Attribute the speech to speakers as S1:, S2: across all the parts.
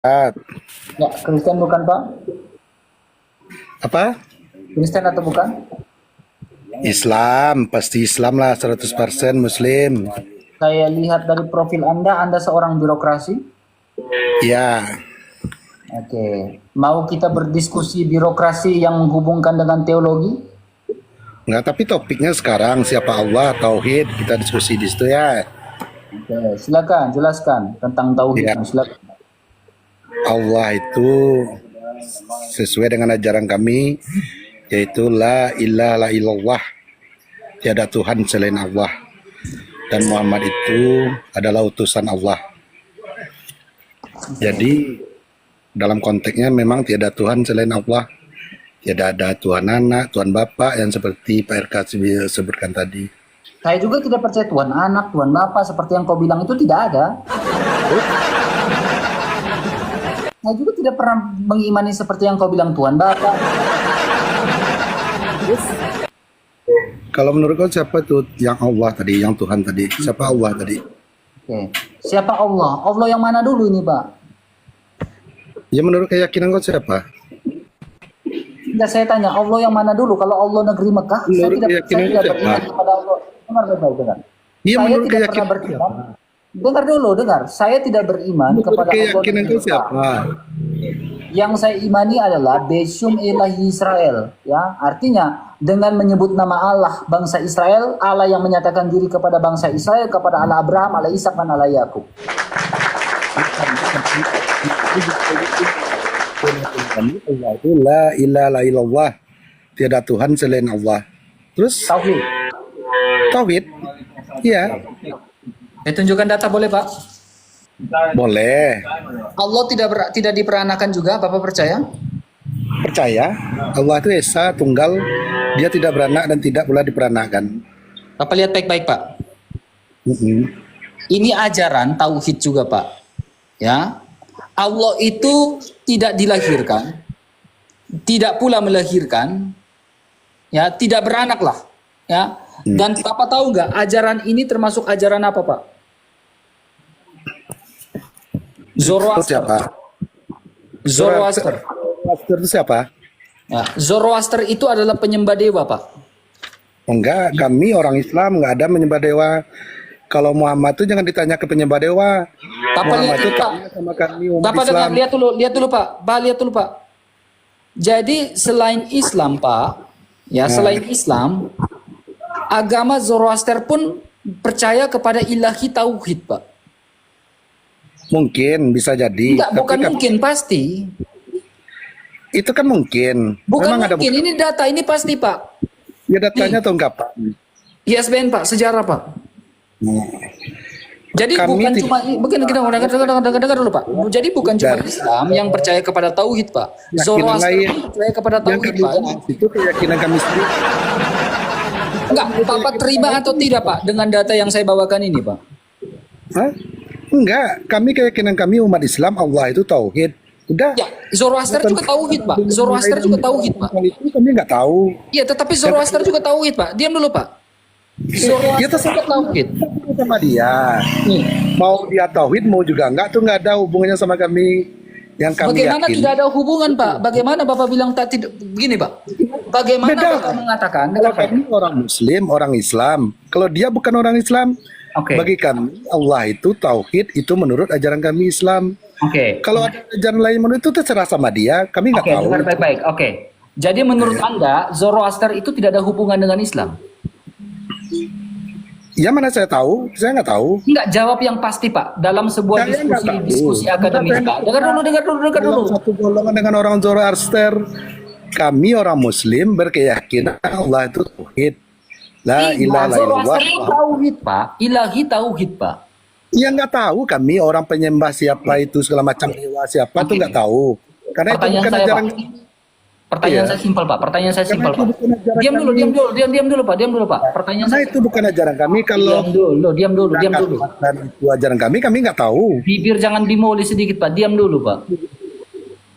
S1: Ya, Kristen bukan Pak?
S2: Apa?
S1: Kristen atau bukan?
S2: Islam, pasti Islam lah, 100% Muslim.
S1: Saya lihat dari profil Anda seorang birokrasi.
S2: Ya,
S1: Oke, mau kita berdiskusi birokrasi yang menghubungkan dengan teologi?
S2: nggak, tapi topiknya sekarang siapa Allah, Tauhid, kita diskusi di situ ya.
S1: Oke, silakan jelaskan tentang tauhid.
S2: Ya,
S1: Silakan.
S2: Allah itu sesuai dengan ajaran kami, yaitu la ilaha illallah, tiada Tuhan selain Allah. Dan Muhammad itu adalah utusan Allah. Jadi dalam konteksnya memang tiada Tuhan selain Allah. Tidak ada Tuhan anak, Tuhan Bapak yang seperti Pak RK sebutkan tadi.
S1: Saya juga tidak percaya Tuhan anak, Tuhan Bapa seperti yang kau bilang itu tidak ada. Saya juga tidak pernah mengimani seperti yang kau bilang Tuhan Bapa.
S2: Kalau menurut kau siapa tuh yang Allah tadi, yang Tuhan tadi? Siapa Allah tadi?
S1: Oke, siapa Allah? Allah yang mana dulu ini Pak?
S2: Ya menurut keyakinan kau siapa?
S1: Tidak, saya tanya Allah yang mana dulu? Kalau Allah negeri Mekah, saya
S2: Menurut
S1: tidak
S2: keyakinan
S1: beriman
S2: siapa?
S1: kepada Allah. Dengar baik-baik, dengar.
S2: Iya,
S1: Saya
S2: menurut
S1: tidak pernah
S2: keyakinan
S1: beriman. Dengar dulu, dengar. Saya tidak beriman
S2: Menurut
S1: kepada Allah
S2: keyakinan
S1: negeri
S2: kau
S1: Mekah.
S2: siapa?
S1: Yang saya imani adalah Beshum Ilahi Israel, ya. Artinya dengan menyebut nama Allah bangsa Israel, Allah yang menyatakan diri kepada bangsa Israel, kepada Allah Abraham, Allah Ishak, dan Allah Yakub.
S2: Allah itu la ilaha illallah, tiada Tuhan selain Allah. Terus
S1: Tauhid.
S2: Tauhid? Iya,
S1: Saya tunjukkan data boleh Pak?
S2: boleh.
S1: Allah tidak diperanakan juga, Bapak percaya?
S2: Percaya Allah itu Esa, tunggal, dia tidak beranak dan tidak pula diperanakan.
S1: Bapak lihat baik-baik Pak. Ini ajaran tauhid juga Pak. Ya, Allah itu tidak dilahirkan, tidak pula melahirkan, ya, tidak beranak lah, ya. Dan Bapak tahu nggak ajaran ini termasuk ajaran apa Pak?
S2: Itu
S1: Zoroaster.
S2: siapa?
S1: Zoroaster.
S2: Zoroaster itu siapa?
S1: Ya, Zoroaster itu adalah penyembah dewa Pak.
S2: Enggak, kami orang Islam nggak ada menyembah dewa. Kalau Muhammad itu jangan ditanya ke penyembah dewa.
S1: Bapak
S2: Muhammad
S1: lihat
S2: itu
S1: dulu Pak.
S2: tanya sama kami umat
S1: Bapak
S2: Islam.
S1: dengar, lihat dulu Pak. Lihat dulu Pak. Jadi selain Islam Pak, ya selain Islam, agama Zoroaster pun percaya kepada ilahi tauhid Pak.
S2: Mungkin bisa jadi.
S1: Enggak,
S2: Tapi
S1: bukan
S2: kan-
S1: mungkin, pasti.
S2: Itu kan mungkin.
S1: Bukan
S2: Memang ada
S1: mungkin, ini data, ini pasti Pak.
S2: ya datanya atau enggak Pak?
S1: ISBN Pak, sejarah Pak. Jadi
S2: Kami
S1: bukan
S2: tidak-
S1: cuma, dengar dulu Pak. Jadi bukan cuma Islam yang percaya kepada tauhid Pak.
S2: Keyakinan
S1: Zoroaster
S2: lain.
S1: pun percaya kepada
S2: Yang
S1: tauhid
S2: kami
S1: Pak.
S2: bahas itu keyakinan kami sendiri.
S1: Enggak, Bapak terima atau tidak Pak dengan data yang saya bawakan ini Pak?
S2: Hah? Enggak, keyakinan kami umat Islam Allah itu tauhid. Udah.
S1: Ya, Zoroaster juga tauhid Pak. Zoroaster juga tauhid Pak.
S2: Itu kami nggak tahu.
S1: Iya, tetapi Zoroaster juga tauhid Pak. Diam dulu Pak.
S2: Dia
S1: Zoroaster
S2: terserah
S1: juga tauhid.
S2: sama dia.
S1: Nih,
S2: Mau dia tauhid mau juga enggak, tuh nggak ada hubungannya sama kami yang kami
S1: bagaimana
S2: yakin.
S1: tidak ada hubungan Pak? Bagaimana Bapak bilang tak tidak begini Pak? Bagaimana
S2: Beda.
S1: Bapak mengatakan?
S2: Kalau kami orang Muslim, orang Islam. Kalau dia bukan orang Islam,
S1: Oke.
S2: bagi kami Allah itu tauhid itu menurut ajaran kami Islam.
S1: Oke.
S2: Kalau ada ajaran lain menurut itu terserah sama dia, kami nggak
S1: Oke,
S2: tahu.
S1: dengar baik-baik. Oke. Jadi menurut Anda Zoroaster itu tidak ada hubungan dengan Islam?
S2: Ya mana saya tahu, saya nggak tahu.
S1: Enggak, jawab yang pasti Pak. Dalam sebuah
S2: Saya nggak tahu.
S1: diskusi akademis
S2: Saya
S1: Pak. Dengar dulu.
S2: Dalam satu golongan dengan orang Zoroaster, kami orang Muslim berkeyakinan Allah itu tauhid. La ilaha
S1: Zoroaster
S2: illallah.
S1: itu tauhid Pak. Ilahi tauhid Pak.
S2: Ya nggak tahu kami orang penyembah siapa itu segala macam dewa siapa tuh nggak tahu. Karena itu
S1: Pertanyaan
S2: bukan
S1: saya
S2: ajaran.
S1: Pak. Pertanyaan
S2: Iya.
S1: saya simpel Pak. Pertanyaan saya simpel
S2: Karena itu
S1: Pak.
S2: bukan ajaran
S1: Diam dulu,
S2: kami.
S1: diam dulu Pak. Diam dulu Pak. Pertanyaan
S2: Karena
S1: saya.
S2: itu bukan ajaran kami. Kalau
S1: Diam dulu.
S2: dan itu ajaran kami nggak tahu.
S1: Bibir jangan dimoli sedikit Pak. Diam dulu Pak.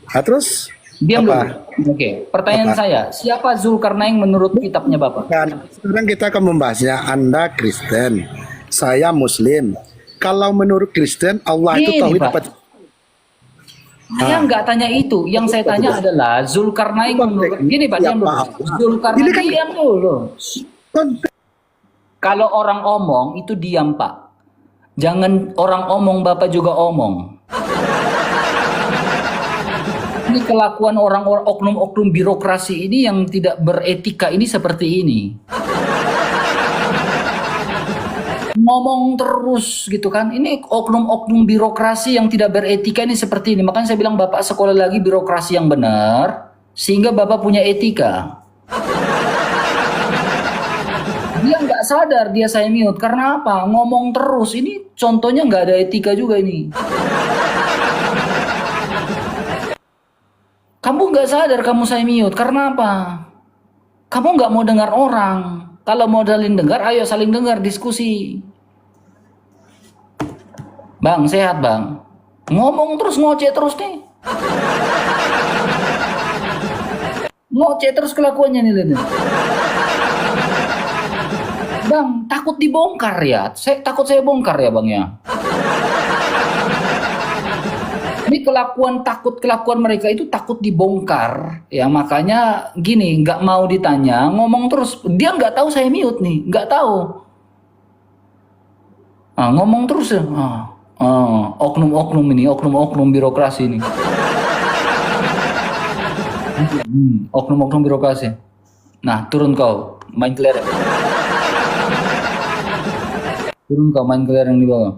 S2: Nah, terus
S1: Diam
S2: apa?
S1: dulu. Oke. Pertanyaan
S2: Apa?
S1: saya, siapa Zulkarnain menurut kitabnya Bapak?
S2: Kan sekarang kita akan membahasnya. Anda Kristen, saya Muslim. Kalau menurut Kristen Allah itu
S1: Gini,
S2: tauhid
S1: Pak.
S2: apa?
S1: Saya nggak tanya itu. Yang saya tanya adalah Zulkarnain. Gini Pak, diam dulu. Zulkarnain,
S2: Ini kan-
S1: diam dulu.
S2: Konteks
S1: Kalau orang omong itu diam Pak. Jangan orang omong Bapak juga omong. Ini kelakuan orang oknum-oknum birokrasi ini yang tidak beretika ini seperti ini. Ngomong terus gitu kan. Ini oknum-oknum birokrasi yang tidak beretika ini seperti ini. Makanya saya bilang Bapak sekolah lagi birokrasi yang benar sehingga Bapak punya etika. Dia nggak sadar dia saya mute karena apa? Ngomong terus. Ini contohnya nggak ada etika juga ini. Kamu nggak sadar kamu saya mute karena apa? Kamu nggak mau dengar orang. Kalau mau saling dengar, ayo saling dengar diskusi. Bang, sehat bang. Ngomong terus, ngoceh terus nih. Ngoceh terus kelakuannya nih, lihat nih. Bang, takut dibongkar ya? Takut saya bongkar ya bang ya? Ini kelakuan mereka itu takut dibongkar ya, makanya gini, nggak mau ditanya, ngomong terus. Dia nggak tahu saya mute nih, nggak tahu. Ngomong terus ya. Oknum-oknum ini, oknum-oknum birokrasi ini. Oknum-oknum birokrasi. Nah, turun kau, main kelereng. Turun kau, main kelereng di bawah.